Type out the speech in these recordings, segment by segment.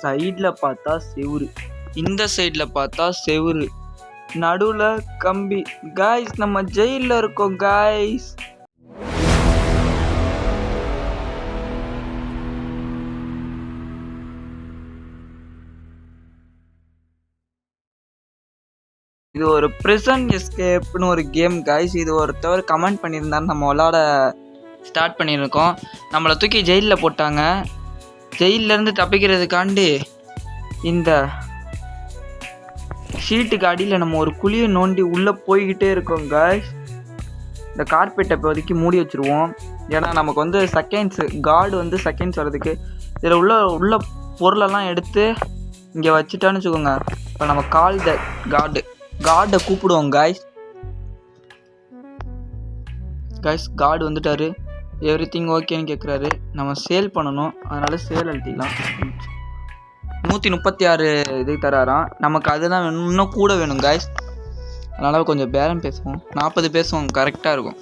சைடில் பார்த்தா செவுரு, இந்த சைடில் பார்த்தா செவுரு, நடுவில் கம்பி. காய்ஸ் நம்ம ஜெயிலில் இருக்கோம் காய்ஸ். இது ஒரு பிரிசன் எஸ்கேப்னு ஒரு கேம் காய்ஸ். இது ஒருத்தவர் கமெண்ட் பண்ணியிருந்தாரு, நம்ம விளாட ஸ்டார்ட் பண்ணியிருக்கோம். நம்மளை தூக்கி ஜெயிலில் போட்டாங்க. ஜெயிலேருந்து தப்பிக்கிறதுக்காண்டி இந்த ஷீட்டுக்கு அடியில் நம்ம ஒரு குழியை நோண்டி உள்ளே போய்கிட்டே இருக்கோம் காய்ஸ். இந்த கார்பெட்டை இப்போதைக்கு மூடி வச்சுருவோம். ஏன்னா நமக்கு வந்து செகண்ட்ஸு கார்டு வந்து செகண்ட்ஸ் வர்றதுக்கு. இதில் உள்ள பொருளெல்லாம் எடுத்து இங்கே வச்சுட்டான்னு வச்சுக்கோங்க. இப்போ நம்ம கால் த கார்டை கூப்பிடுவோம் காய்ஸ். கார்டு வந்துட்டாரு. எவ்ரிதிங் ஓகேன்னு கேட்குறாரு. நம்ம சேல் பண்ணணும், அதனால சேல் அழுத்திக்கலாம். 136 இது தராராம். நமக்கு அதுதான் வேணும், இன்னும் கூட வேணும் காய்ஸ். அதனால் கொஞ்சம் பேரம் பேசுவோம். 40 பேசுவோம், கரெக்டாக இருக்கும்.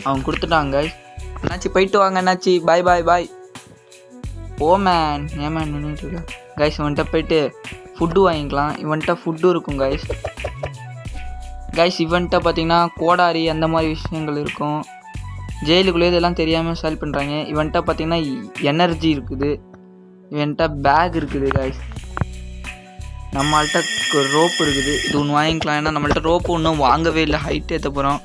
அவங்க கொடுத்துட்டாங்க காய்ஸ். என்னாச்சு போயிட்டு வாங்க என்னாச்சு. பாய் பாய் பாய். ஓ மேன், ஏன் மேன் நின்றுட்டு இருக்கா காய்ஸ். இவன்கிட்ட போயிட்டு ஃபுட்டு வாங்கிக்கலாம். இவன்கிட்ட ஃபுட்டு இருக்கும் காய்ஸ். இவன்கிட்ட பார்த்தீங்கன்னா கோடாரி அந்த மாதிரி விஷயங்கள் இருக்கும். ஜெயிலுக்குள்ளே இதெல்லாம் தெரியாமல் சேல் பண்ணுறாங்க. இவன்கிட்ட பார்த்தீங்கன்னா எனர்ஜி இருக்குது. இவன்கிட்ட பேக் இருக்குது காய்ஸ். நம்மள்கிட்ட ரோப்பு இருக்குது. இது ஒன்று வாங்கிக்கலாம். ஏன்னா நம்மள்கிட்ட ரோப்பு ஒன்றும் வாங்கவே இல்லை, ஹைட் ஏற்ற போகிறோம்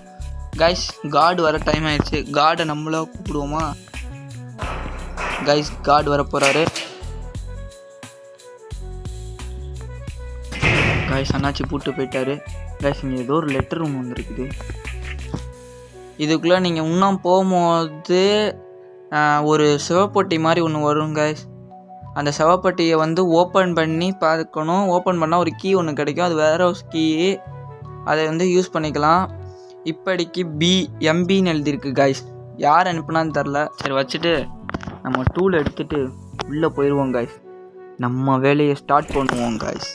காய்ஸ். கார்டு வர டைம் ஆயிடுச்சு. கார்டை நம்மளா கூப்பிடுவோமா காய்ஸ்? கார்டு வர போகிறாரு காய்ஸ். அண்ணாச்சி கூப்பிட்டு போயிட்டாரு காய்ஸ். இங்கே ஏதோ ஒரு லெட்டர் ஒன்று வந்துருக்குது. இதுக்குள்ளே நீங்கள் இன்னும் போகும்போது ஒரு சிவப்பொட்டி மாதிரி ஒன்று வரும் காய்ஸ். அந்த சிவப்பொட்டியை வந்து ஓப்பன் பண்ணி பார்க்கணும். ஓப்பன் பண்ணால் ஒரு கீ ஒன்று கிடைக்கும். அது வேற ஒரு கீ. அதை வந்து யூஸ் பண்ணிக்கலாம். இப்படிக்கு எம்பின்னு எழுதியிருக்கு காய்ஸ். யார் அனுப்புனான்னு தெரில. சரி வச்சுட்டு நம்ம டூல் எடுத்துகிட்டு உள்ளே போயிடுவோம் காய்ஸ். நம்ம வேலையை ஸ்டார்ட் பண்ணுவோம் காய்ஸ்.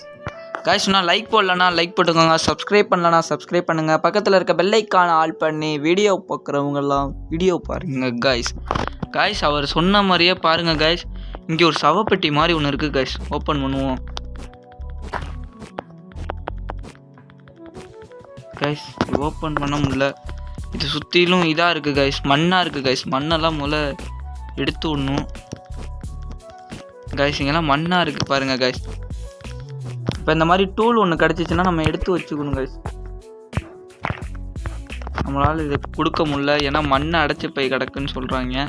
இன்னும் லைக் போடலன்னா லைக் போட்டுக்கோங்க. சப்ஸ்கிரைப் பண்ணலன்னா சப்ஸ்கிரைப் பண்ணுங்கள். பக்கத்தில் இருக்க பெல் ஐக்கானை ஆல் பண்ணி வீடியோ பார்க்குறவங்கெல்லாம் வீடியோ பாருங்கள் காய்ஸ். அவர் சொன்ன மாதிரியே பாருங்கள் காய்ஸ். இங்கே ஒரு சவப்பெட்டி மாதிரி ஒன்று இருக்குது காய்ஸ். ஓப்பன் பண்ணுவோம் காய்ஸ். ஓப்பன் பண்ண முடியல. இது சுற்றிலும் இதாக இருக்குது காய்ஸ், மண்ணாக இருக்குது காய்ஸ். மண்ணெல்லாம் முதல்ல எடுத்து விடணும் காய்ஸ். இங்கெல்லாம் மண்ணாக இருக்குது பாருங்கள் காய்ஸ். இப்போ இந்த மாதிரி டூல் ஒன்று கிடச்சிச்சின்னா நம்ம எடுத்து வச்சுக்கணும் காய்ஸ். நம்மளால் இது கொடுக்க முடியல, ஏன்னா மண்ணை அடைச்சி போய் கிடக்குன்னு சொல்கிறாங்க.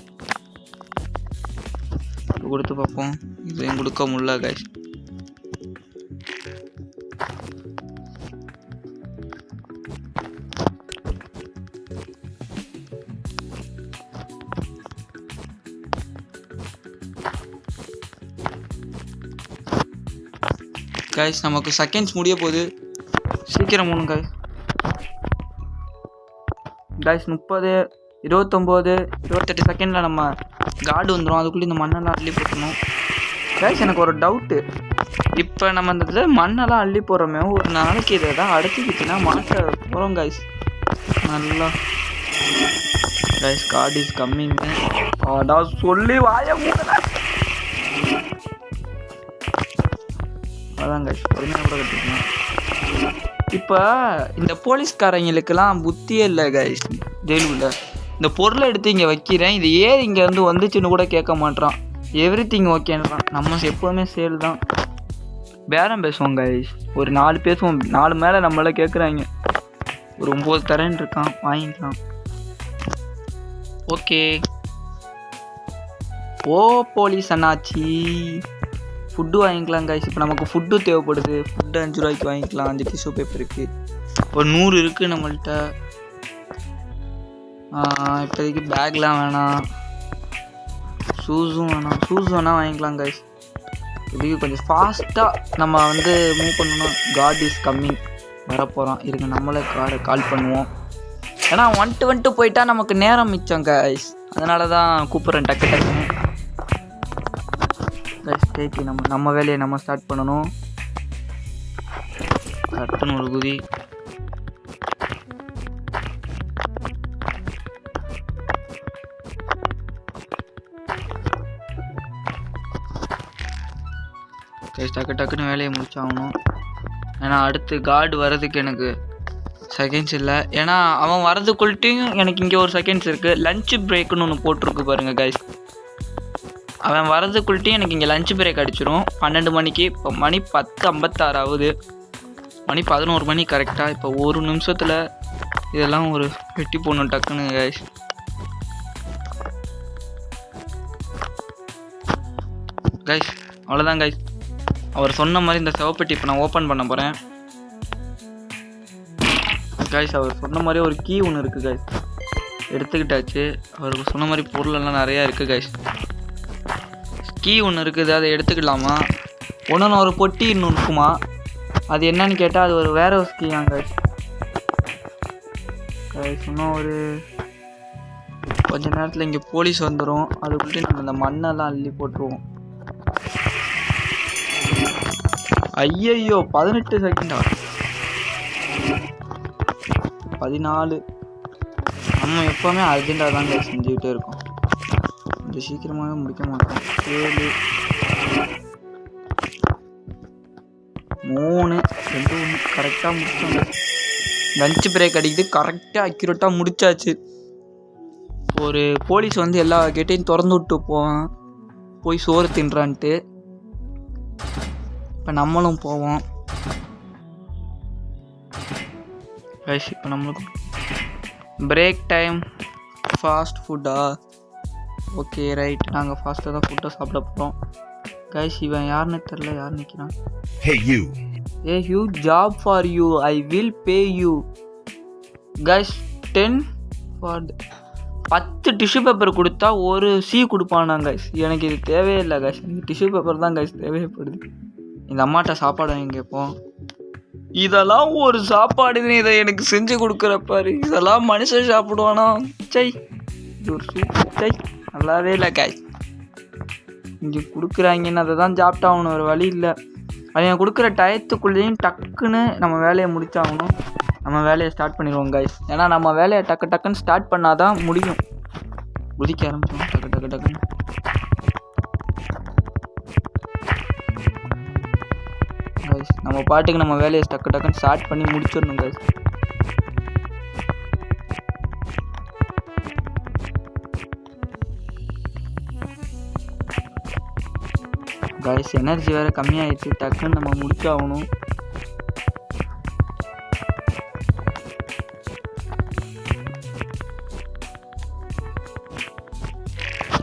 கொடுத்து பார்ப்போம். இதையும் கொடுக்க முடியல காய்ஸ். காய்ஸ் நமக்கு செகண்ட்ஸ் முடிய போகுது. சீக்கிரம் மூணு காய்ஸ். 30, 29, 28 செகண்டில் நம்ம கார்டு வந்துடும். அதுக்குள்ளே இந்த மண்ணெல்லாம் அள்ளி போட்டணும் காய்ஸ். எனக்கு ஒரு டவுட்டு. இப்போ நம்ம இந்த இதில் மண்ணெல்லாம் அள்ளி போடுறோமே, ஒரு நாளைக்கு இதை தான் அடைச்சிக்கிச்சுன்னா மாட்ட போகிறோம் காய்ஸ். நல்லா காய்ஸ். Card is coming. சொல்லி வாய அதான் காய்ஸ். பொறுமையாக கூட கட்டிக்கலாம். இப்போ இந்த போலீஸ்காரங்களுக்கெல்லாம் புத்தியே இல்லை காய்ஸ். ஜெயிலுக்குள்ள இந்த பொருளை எடுத்து இங்கே வைக்கிறேன், இது ஏன் இங்கே வந்து வந்துச்சுன்னு கூட கேட்க மாட்டான். எவ்ரிதிங் ஓகேன்றான். நம்ம எப்போதுமே சேல் தான். பேரம் பேசுவோம் காய்ஸ். ஒரு 4 பேசுவோம். 4 மேலே நம்மள கேட்குறாங்க. ஒரு 9 தரேன்னு இருக்கான், வாங்கிக்கலாம். ஓகே. ஓ போலீஸ் அண்ணாச்சி, ஃபுட்டு வாங்கிக்கலாம் காய்ஸ். இப்போ நமக்கு ஃபுட்டு தேவைப்படுது. ஃபுட்டு 5 ரூபாய்க்கு வாங்கிக்கலாம். 5 டிஷ்யூ பேப்பர் இருக்குது. ஒரு 100 இருக்குது நம்மள்கிட்ட. இப்போதைக்கு பேக்லாம் வேணாம், ஷூஸும் வேணாம். ஷூஸ் வேணால் வாங்கிக்கலாம் காய்ஸ். இதுக்கு கொஞ்சம் ஃபாஸ்ட்டாக நம்ம வந்து மூவ் பண்ணணும். காட் இஸ் கம்மிங் வரப்போகிறோம். இருங்க நம்மளே கால் பண்ணுவோம். ஏன்னா வந்துட்டு போயிட்டா நமக்கு நேரம் மிச்சம் காய்ஸ். அதனால தான் கூப்பிட்றேன் டக்கு டக்குன்னு காய்ஸ். டேக்கி நம்ம வேலையை நம்ம ஸ்டார்ட் பண்ணணும். கட்டணும் ஒரு குதி. கைஸ் டக்கு டக்குன்னு வேலையை முடிச்சாகணும். ஏன்னா அடுத்து கார்டு வர்றதுக்கு எனக்கு செகண்ட்ஸ் இல்லை. ஏன்னா அவன் வரதுக்குள்ட்டையும் எனக்கு இங்கே ஒரு செகண்ட்ஸ் இருக்குது. லஞ்சு பிரேக்குன்னு ஒன்று போட்டிருக்கு பாருங்கள் கைஸ். அவன் வரதுக்குள்ட்டையும் எனக்கு இங்கே லஞ்சு பிரேக் அடிச்சிடும் 12 மணிக்கு. இப்போ மணி 10:56 ஆகுது. மணி 11 மணி கரெக்டாக. இப்போ ஒரு நிமிஷத்தில் இதெல்லாம் ஒரு வெட்டி போடணும் டக்குன்னு கைஸ். கைஸ் அவ்வளோதான் கைஸ். அவர் சொன்ன மாதிரி இந்த செவப்பெட்டி இப்போ நான் ஓப்பன் பண்ண போகிறேன் கைஸ். அவர் சொன்ன மாதிரி ஒரு கீ ஒன்று இருக்குது கைஸ், எடுத்துக்கிட்டாச்சு. அவருக்கு சொன்ன மாதிரி பொருளெல்லாம் நிறையா இருக்குது கைஸ். கீ ஒன்று இருக்குது, அதை எடுத்துக்கலாமா? ஒன்று ஒரு பொட்டி இன்னும் இருக்குமா? அது என்னன்னு கேட்டால் அது ஒரு வேற ஒரு கீயாங்க கைஸ். இன்னும் ஒரு கொஞ்ச நேரத்தில் இங்கே போலீஸ் வந்துடும். அதுக்குள்ளே நம்ம இந்த மண்ணெல்லாம் அள்ளி போட்டுருவோம். ஐயையோ 18 செகண்டா? 14. நம்ம எப்போவுமே அர்ஜென்ட்டாக தான் செஞ்சுக்கிட்டே இருக்கோம். கொஞ்சம் சீக்கிரமாகவே முடிக்க மாட்டோம். 7 3 2 1 கரெக்டாக முடிச்சோங்க. லஞ்ச் பிரேக் அடிக்குது, கரெக்டாக அக்யூரேட்டாக முடிச்சாச்சு. ஒரு போலீஸ் வந்து எல்லா கேட்டையும் திறந்து விட்டு போவான், போய் சோறு தின்றான்ட்டு. இப்போ நம்மளும் போவோம் கைஸ். இப்போ நம்மளுக்கு பிரேக் டைம். ஃபாஸ்ட் ஃபுட்டா? ஓகே ரைட், நாங்கள் ஃபாஸ்ட்டாக தான் ஃபுட்டை சாப்பிட போகிறோம் கைஸ். இவன் யாருன்னு தெரில, யார் நிற்கிறான்? Hey you, job for you, I will pay you guys 10 for 10 tissue paper கொடுத்தா ஒரு சி கொடுப்பானா கைஸ். எனக்கு இது தேவையே இல்லை கைஸ், இந்த டிஷ்யூ பேப்பர் தான் கைஸ் தேவைப்படுது. இந்த அம்மாட்ட சாப்பாடு வாங்கி கேட்போம். இதெல்லாம் ஒரு சாப்பாடுன்னு இதை எனக்கு செஞ்சு கொடுக்குறப்பாரு. இதெல்லாம் மனுஷன் சாப்பிடுவானா? சை, இது ஒரு சை நல்லாவே இல்லை கைஸ். இங்கே கொடுக்குறாங்கன்னு அதை தான் சாப்பிட்டாகணும், ஒரு வழி இல்லை. அவங்க கொடுக்குற டயத்துக்குள்ளேயும் டக்குன்னு நம்ம வேலையை முடிச்சாகணும். நம்ம வேலையை ஸ்டார்ட் பண்ணிடுவோம் கைஸ். ஏன்னா நம்ம வேலையை டக்குன்னு ஸ்டார்ட் பண்ணால் தான் முடியும். குதிக்க ஆரம்பிச்சோம் டக்குன்னு கைஸ். நம்ம பாட்டுக்கு நம்ம வேலையை டக்குன்னு ஸ்டார்ட் பண்ணி முடிச்சிடணும் கைஸ். கைஸ் எனர்ஜி வேறு கம்மியாகிடுச்சு, டக்குன்னு நம்ம முடிச்சாகணும்.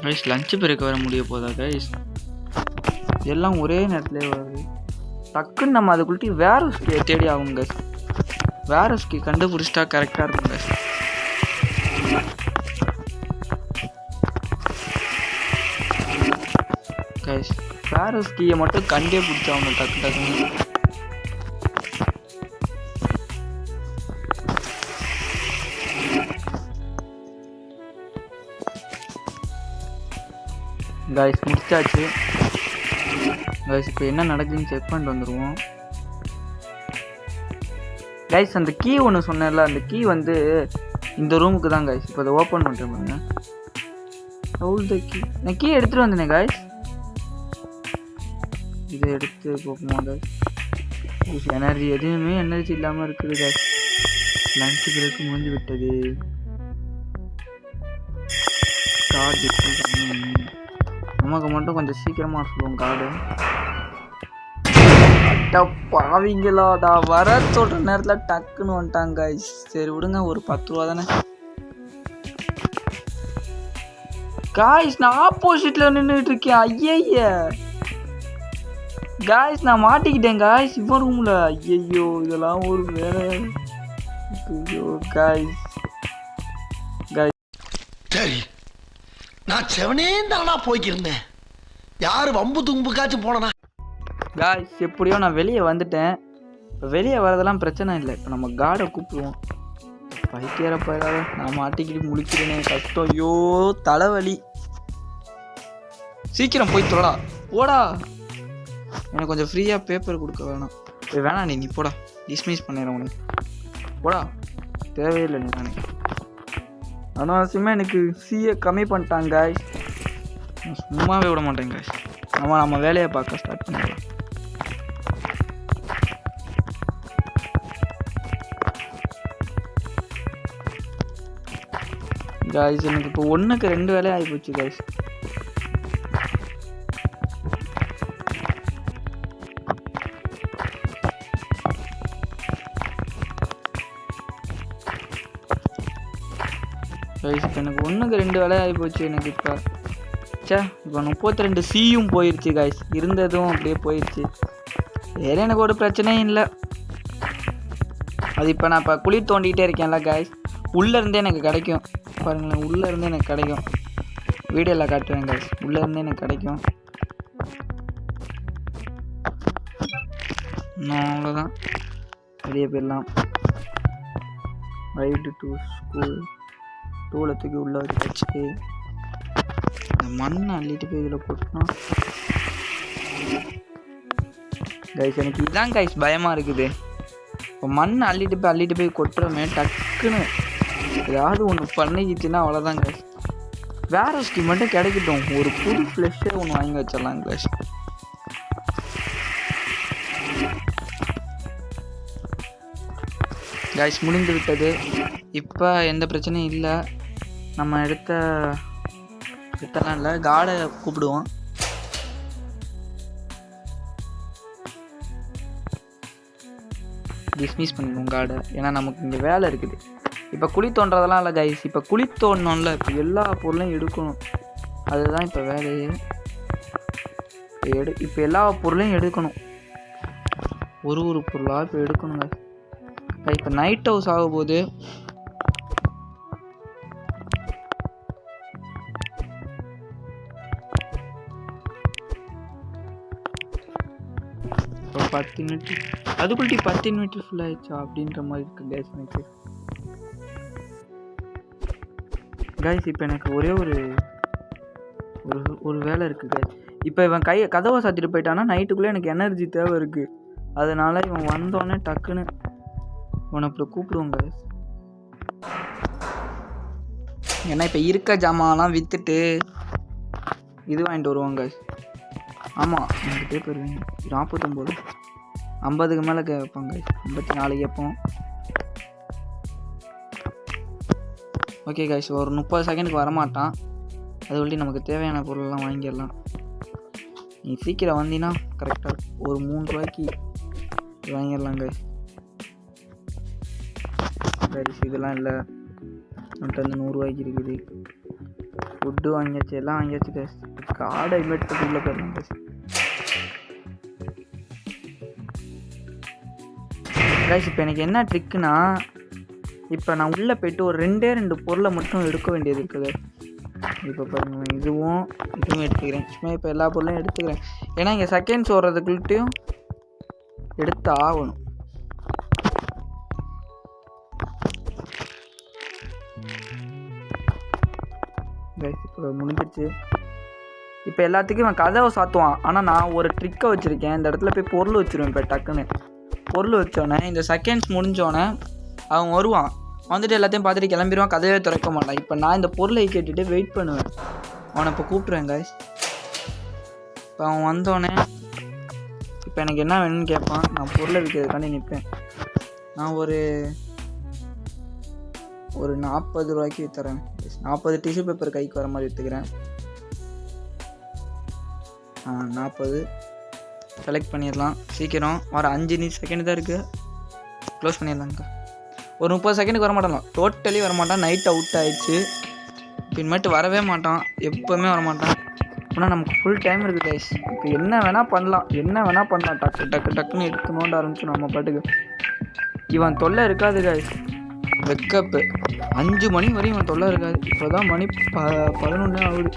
கைஸ் லஞ்ச் பிரேக் வர முடிய போதா கைஸ்? எல்லாம் ஒரே நேரத்துலேயே வருது. டக்குன்னு நம்ம அதுக்குள்ளே வேற ஸ்கீ தேடி ஆகும் கைஸ். வேற ஸ்கீ கண்டுபிடிச்சிட்டா கரெக்டாக இருக்கும் கைஸ். கைஸ் வேற ஸ்கீயை மட்டும் கண்டே பிடிச்சாகணும் டக்குன்னு. கைஸ் முடிச்சாச்சு கைஸ். இப்போ என்ன நடக்குதுன்னு செக் பண்ணிட்டு வந்துடுவோம் கைஸ். அந்த கீ ஒன்று சொன்னேன்ல, அந்த கீ வந்து இந்த ரூமுக்கு தான் கைஸ். இப்போ அதை ஓப்பன் பண்ணுறேன் பாருங்க. ஹவுல் த கீ. நான் கீ எடுத்துகிட்டு வந்தேனே கைஸ். இதை எடுத்து போகுமா கைஸ்? எனர்ஜி எதுவுமே எனர்ஜி இல்லாமல் இருக்குது கைஸ். லஞ்ச் பிரேக் முடிஞ்சு விட்டது. கார்டு நமக்கு மட்டும் கொஞ்சம் சீக்கிரமாக சொல்லுவோம் கார்டு. பாவீங்களாடா, வர சொல்கிற நேரத்தில் டக்குன்னு வந்துட்டாங்க கைஸ். சரி விடுங்க, ஒரு 10 ரூபா தானே கைஸ். நான் ஆப்போசிட்டில் நின்றுட்டு இருக்கேன். ஐய கைஸ் நான் மாட்டிக்கிட்டேன் கைஸ் இவன் ரூமில். ஐயோ இதெல்லாம் ஒரு வேலை. ஐயோ கைஸ் சரி, நான் செவனே தானா போய்க்கிருந்தேன். யார் வம்பு தும்புக்காச்சும் போனனா கைஸ்? எப்படியோ நான் வெளியே வந்துட்டேன். இப்போ வெளியே வரதெல்லாம் பிரச்சனை இல்லை. இப்போ நம்ம கார்டை கூப்பிடுவோம். பைக்கேற போயிடாத, நான் மாட்டிக்கிட்டு முடிக்கிறேனே, கஷ்டம். ஐயோ தலைவலி. சீக்கிரம் போய் தொடா போடா. எனக்கு கொஞ்சம் ஃப்ரீயாக பேப்பர் கொடுக்க வேணாம். வேணாம் நீ போடா, டிஸ்மிஸ் பண்ணிடுறேன் உனக்கு. போடா, தேவையில்லை நீ. நானே அனாவசியமாக எனக்கு சிஏ கம்மி பண்ணிட்டாங்க கைஸ். சும்மாவே விட மாட்டேன் கைஸ். நம்ம வேலையை பார்க்க ஸ்டார்ட் பண்ணிடலாம். காய்ஸ் எனக்கு இப்போ 1க்கு 2 வேலை ஆகிப்போச்சு காய்ஸ். இப்போ எனக்கு 1க்கு 2 வேலை ஆகிப்போச்சு எனக்கு இப்போ. இப்போ 32 சியும் போயிடுச்சு காய்ஸ். இருந்ததும் அப்படியே போயிடுச்சு. வேறு எனக்கு ஒரு பிரச்சனையும் இல்லை. அது இப்போ நான் இப்போ குழி தோண்டிகிட்டே இருக்கேன்ல காய்ஸ், உள்ளேருந்தே எனக்கு கிடைக்கும். பாருங்களேன், உள்ளேருந்தே எனக்கு கிடைக்கும். வீடியோவில் காட்டுவேன் காய்ஸ், உள்ளேருந்தே எனக்கு கிடைக்கும். நான் அவ்வளோதான், வெளியே போயிடலாம். ரைடு டு ஸ்கூல் தூளத்துக்கு உள்ளே வச்சு மண்ணை அள்ளிட்டு போய் இதில் போட்டோம் கைஸ். எனக்கு இதுதான் கைஸ் பயமாக இருக்குது. இப்போ மண்ணை அள்ளிட்டு போய் கொட்டுறோமே, டக்குன்னு ஏதாவது ஒன்று பண்ணிக்கிச்சுன்னா அவ்வளோதான் கைஸ். வேற ஸ்கீம் மட்டும் கிடைக்கட்டும், ஒரு புது ஃப்ளெஷ்ஷே ஒன்று வாங்கி வச்சிடலாம் கைஸ். கைஸ் முடிந்து விட்டது. இப்போ எந்த பிரச்சனையும் இல்லை. நம்ம எடுத்தலாம் இல்லை, காடை கூப்பிடுவோம். டிஸ்மிஸ் பண்ணிடுவோம் காடை, ஏன்னா நமக்கு இங்கே வேலை இருக்குது. இப்போ குழி தோன்றதெல்லாம் இல்லை கைஸ். இப்போ குழி தோண்டணும்ல, இப்போ எல்லா பொருளையும் எடுக்கணும். அதுதான் இப்போ வேலையே. இப்போ எல்லா பொருளையும் எடுக்கணும், ஒரு பொருளாக இப்போ எடுக்கணுங்க. இப்போ நைட் ஹவுஸ் ஆக போகுது. இப்போ 10 மினிட், அதுக்குள்ளே 10 மினிட் ஃபுல் ஆயிடுச்சா அப்படின்ற மாதிரி இருக்கு கைஸ் எனக்கு. கைஸ் இப்போ எனக்கு ஒரே ஒரு வேலை இருக்குது கைஸ். இப்போ இவன் கதவை சாத்திட்டு போயிட்டான்னா நைட்டுக்குள்ளே எனக்கு எனர்ஜி தேவை இருக்குது. அதனால இவன் வந்தோடனே டக்குன்னு இவனை இப்படி கூப்பிடுவோம் கைஸ். ஏன்னா இப்போ இருக்க ஜாமான்லாம் விற்றுட்டு இது வாங்கிட்டு வருவாங்க கைஸ். ஆமாம், எனக்கு பேப்பர் வேணும். 49 50க்கு மேலே கேட்பாங்க கைஸ். 54 கேட்போம். ஓகே கைஸ், ஒரு 30 செகண்டுக்கு வரமாட்டான். அது வழி நமக்கு தேவையான பொருளெல்லாம் வாங்கிடலாம். நீ சீக்கிரம் வந்தீங்கன்னா கரெக்டாக ஒரு 3 ரூபாய்க்கு வாங்கிடலாம் கைஸ். கைஸ் இதெல்லாம் இல்லை, நம்மகிட்ட வந்து 100 ரூபாய்க்கு இருக்குது. ஃபுட்டு வாங்கியாச்சு, எல்லாம் வாங்கியாச்சு கைஸ். காடை இன்வைட் பண்ணி உள்ளே போயிடலாம் கைஸ். கைஸ் இப்போ எனக்கு என்ன ட்ரிக்குன்னா, இப்போ நான் உள்ளே போய்ட்டு ஒரு 2 பொருளை மட்டும் எடுக்க வேண்டியது இருக்குது. இப்போ பாருங்கள், இதுவும் எடுத்துக்கிறேன். சும்மா இப்போ எல்லா பொருளையும் எடுத்துக்கிறேன். ஏன்னா இங்கே செகண்ட்ஸ் ஓடுறதுக்குள்ட்டையும் எடுத்து ஆகணும். இப்போ முடிஞ்சிருச்சு. இப்போ எல்லாத்துக்கும் இவன் கதவை சாத்துவான். ஆனால் நான் ஒரு ட்ரிக்கை வச்சுருக்கேன். இந்த இடத்துல போய் பொருள் வச்சுருவேன். இப்போ டக்குன்னு பொருள் வச்சோடனே இந்த செகண்ட்ஸ் முடிஞ்சோடனே அவன் வருவான். வந்துட்டு எல்லாத்தையும் பார்த்துட்டு கிளம்பிடுவான், கதவே திறக்க மாட்டான். இப்போ நான் இந்த பொருளை கேட்டுட்டு வெயிட் பண்ணுவேன். அவனை இப்போ கூப்பிட்ருவேன் கைஸ். இப்போ அவன் வந்தோடனே இப்போ எனக்கு என்ன வேணும்னு கேட்பான். நான் பொருளை விற்கிறதுக்காண்டி நிற்பேன். நான் ஒரு 40 ரூபாய்க்கு தரேன். 40 டிஷ்யூ பேப்பர் கைக்கு வர மாதிரி எடுத்துக்கிறேன். 40 செலக்ட் பண்ணிடலாம். சீக்கிரம் வர 5 செகண்ட் தான் இருக்குது. க்ளோஸ் பண்ணிடலாங்க. ஒரு 30 செகண்டுக்கு வரமாட்டான், டோட்டலி வரமாட்டான். நைட் அவுட் ஆகிடுச்சு. பின்மேட்டு வரவே மாட்டான், எப்போவுமே வரமாட்டான். ஆனால் நமக்கு ஃபுல் டைம் இருக்குது கைஸ். இப்போ என்ன வேணால் பண்ணலாம். டக்குன்னு எடுத்து நோண்ட ஆரம்பிச்சு நம்ம பாட்டுக்கு. இவன் தொல்லை இருக்காது கைஸ். வெக்கப்பு 5 மணி வரையும் இவன் தொல்லை இருக்காது. இப்போ தான் மணி 11 ஆகுது.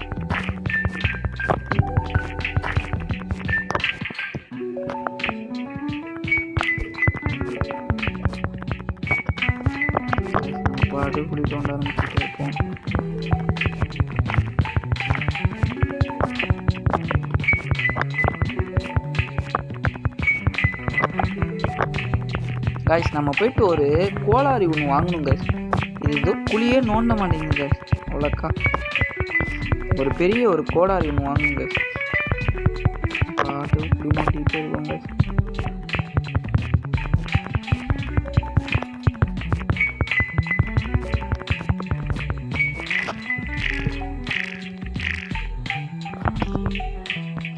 பாட்டு குடி தோண்ட ஆரம்பிச்சுட்டு இருப்போம். கைஸ் நம்ம போயிட்டு ஒரு கோளாரி ஒன்று வாங்கணும் கைஸ். இது ஏதோ குழியே நோண்ட மாட்டேங்குது கைஸ். அவ்வளோக்கா ஒரு பெரிய ஒரு கோளாரி ஒன்று வாங்கணும் கைஸ். பாட்டு குடி மாட்டிகிட்டே இருக்கோம் கைஸ்.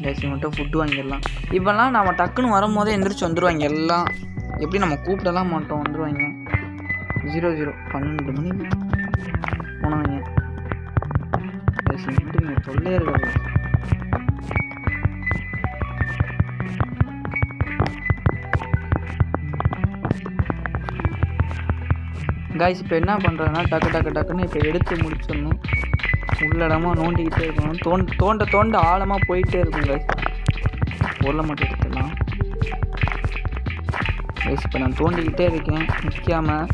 கைஸ் மட்டும் ஃபுட்டு வாங்கிடலாம். இப்போல்லாம் நம்ம டக்குன்னு வரும்போதே எந்திரிச்சு வந்துடுவாங்க எல்லாம். எப்படி நம்ம கூப்பிடலாம் மாட்டோம், வந்துடுவாங்க. 00 12 மணிக்கு போனவங்க கைஸ். எப்படிங்க தொல்லையே இருக்காது கைஸ். இப்போ என்ன பண்ணுறதுன்னா டக்குன்னு இப்போ எடுத்து முடிச்சிடணும். உள்ளடமாக நோண்டிக்கிட்டே இருக்கணும். தோண்ட ஆழமாக போயிட்டே இருக்கும் கைஸ். பொருளை மட்டும் எடுத்துடலாம் கைஸ். இப்போ நான் தோண்டிக்கிட்டே இருக்கேன் நிற்காமல்.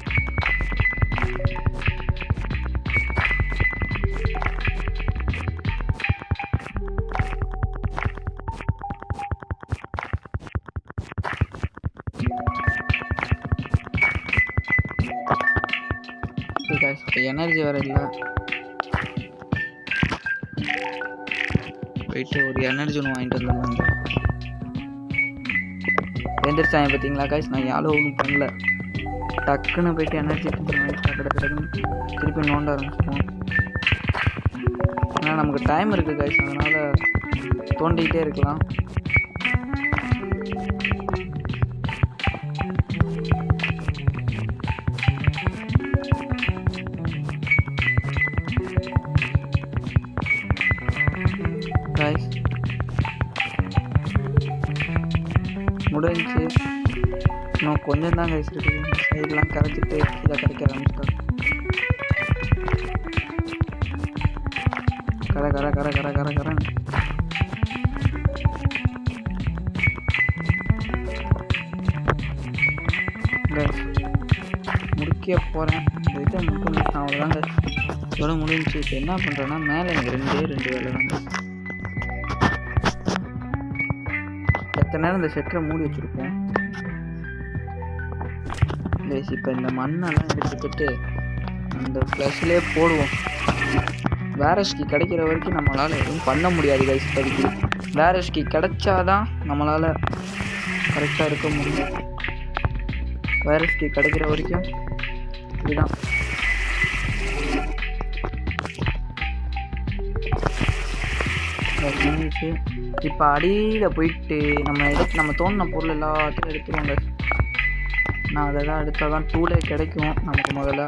இப்போ எனர்ஜி வேறு இல்லை. போயிட்டு ஒரு எனர்ஜி ஒன்று வாங்கிட்டு வந்துடலாங்க. எந்திரிச்சாங்க பார்த்தீங்களா கைஸ். நான் யாரும் ஒன்றும் பண்ணல. டக்குன்னு போயிட்டு எனர்ஜி டக்குன்னு திருப்பி நோண்ட ஆரம்பிச்சிடுவோம். ஆனால் நமக்கு டைம் இருக்குது கைஸ், அதனால் தோண்டிக்கிட்டே இருக்கலாம். முடிஞ்சு இன்னும் கொஞ்சம் தான் கைஸ் இருக்குது. சைடெலாம் கரைச்சிட்டு இதை கரைக்க ஆரம்பிச்சிட்டோம். கரை முடிக்க போகிறேன். இதை முடிக்க அவ்வளோதான் கைஸ். இதோட முடிஞ்சு. இப்போ என்ன பண்ணுறேன்னா மேலே எனக்கு ரெண்டு வேலை தான். எத்தனை நேரம் இந்த ஷெட்டரை மூடி வச்சுருப்போம் கைஸ். இப்போ இந்த மண்ணெல்லாம் எடுத்துக்கிட்டு அந்த ஃப்ளஷ்லேயே போடுவோம். வேரஸ்கி கிடைக்கிற வரைக்கும் நம்மளால் எதுவும் பண்ண முடியாது கைஸ். இப்போதைக்கு வேரஸ்கி கிடைச்சாதான் நம்மளால் கரெக்டாக இருக்க முடியும். வேரஸ்கி கிடைக்கிற வரைக்கும் இதுதான். இப்போ அடியில் போயிட்டு நம்ம தோண்டின பொருள் எல்லாத்தையும் எடுத்துருவாங்க. நான் அதெல்லாம் எடுத்தால் தான் டூலே கிடைக்கும் நமக்கு முதல்ல.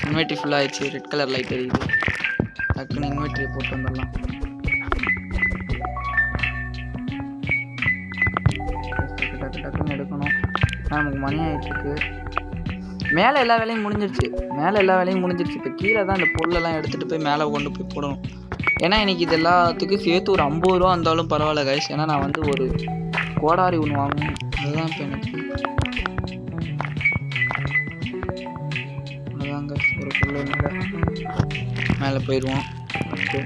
இன்வெர்ட்ரி ஃபுல்லாக ஆயிடுச்சு. ரெட் கலர் லைட் எரியுது. டக்குன்னு இன்வெர்ட்ரியை போட்டு வந்துடலாம். டக்குன்னு எடுக்கணும். நமக்கு மணி ஆகிட்டுருக்கு. மேலே எல்லா வேலையும் முடிஞ்சிருச்சு. இப்போ கீழே தான் இந்த பொருளெல்லாம் எடுத்துகிட்டு போய் மேலே கொண்டு போய் போடணும். ஏன்னா இன்றைக்கி இது எல்லாத்துக்கும் சேர்த்து ஒரு 50 ரூபா இருந்தாலும் பரவாயில்ல கைஸ். ஏன்னா நான் வந்து ஒரு கோடாரி ஒன்று வாங்கணும். அதுதான் இப்போ எனக்கு அதுதாங்க ஒரு பொருள் மேலே போயிடுவோம். ஓகே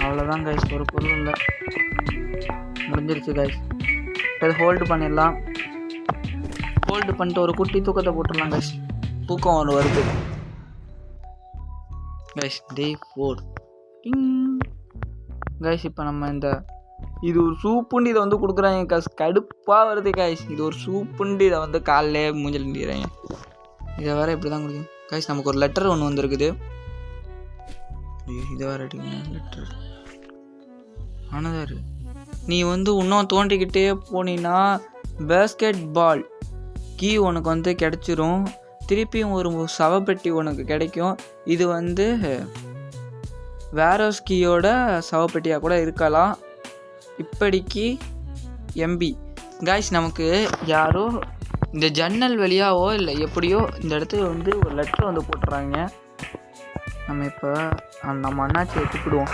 அவ்வளோதான் கைஸ். ஒரு பொருள் இல்லை, முடிஞ்சிருச்சு கைஸ். இப்போ ஹோல்டு பண்ணிடலாம். ஹோல்டு பண்ணிட்டு ஒரு குட்டி தூக்கத்தை போட்டுடலாம் கைஸ். தூக்கம் ஒன்று வருது கைஸ். டே 4 கைஸ். இப்போ நம்ம இது ஒரு சூப்புண்டு இதை வந்து கொடுக்குறாங்க கைஸ். கடுப்பாக வருது கைஸ். இது ஒரு சூப்புண்டு இதை வந்து காலையிலே மூஞ்சல் நிற்கிறாங்க. இதை வேறு இப்படி தான் கொடுக்கும் கைஸ். நமக்கு ஒரு லெட்டர் ஒன்று வந்துருக்குது. இதை வேறு எடுக்கணும் லெட்டர். ஆனதாரு நீ வந்து இன்னும் தோண்டிக்கிட்டே போனீன்னா பேஸ்கெட் பால் கீ உனக்கு வந்து கிடச்சிரும். திருப்பியும் ஒரு சவப்பெட்டி உனக்கு கிடைக்கும். இது வந்து வேரோஸ் கீயோட சவப்பெட்டியாக கூட இருக்கலாம். இப்படிக்கு எம்பி கைஸ். நமக்கு யாரோ இந்த ஜன்னல் வழியாவோ இல்லை எப்படியோ இந்த இடத்துல வந்து ஒரு லெட்டர் வந்து போட்டுறாங்க. நம்ம இப்போ நம்ம அண்ணாச்சியை கூப்பிடுவோம்.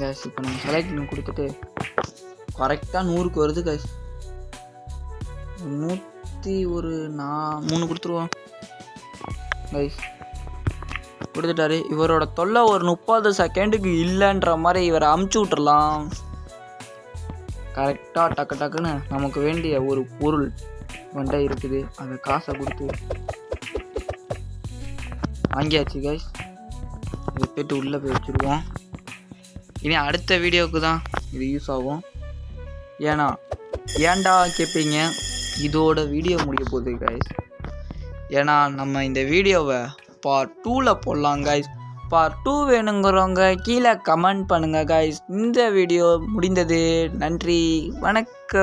கைஸ் இப்போ நம்ம செலக்ட் கொடுத்துட்டு கரெக்டாக 100க்கு வருது கைஸ். 103 கொடுத்துருவோம் கைஸ். கொடுத்துட்டாரு. இவரோட தொல்லை ஒரு 30 செகண்டுக்கு இல்லைன்ற மாதிரி இவரை அமுச்சு விட்டுறலாம். கரெக்டாக டக்குன்னு நமக்கு வேண்டிய ஒரு பொருள் வண்டை இருக்குது. அந்த காசை கொடுத்து வாங்கியாச்சு கைஸ். இதை போய்ட்டு உள்ளே போய் வச்சுருவோம். இனி அடுத்த வீடியோவுக்கு தான் இது யூஸ் ஆகும். ஏன்டா கேட்பீங்க, இதோட வீடியோ முடிய போகுது கைஸ். ஏன்னா நம்ம இந்த வீடியோவை பார்ட் 2ல் போடலாம் கைஸ். பார்ட் 2 வேணுங்கிறவங்க கீழே கமெண்ட் பண்ணுங்கள் கைஸ். இந்த வீடியோ முடிந்தது. நன்றி, வணக்கம்.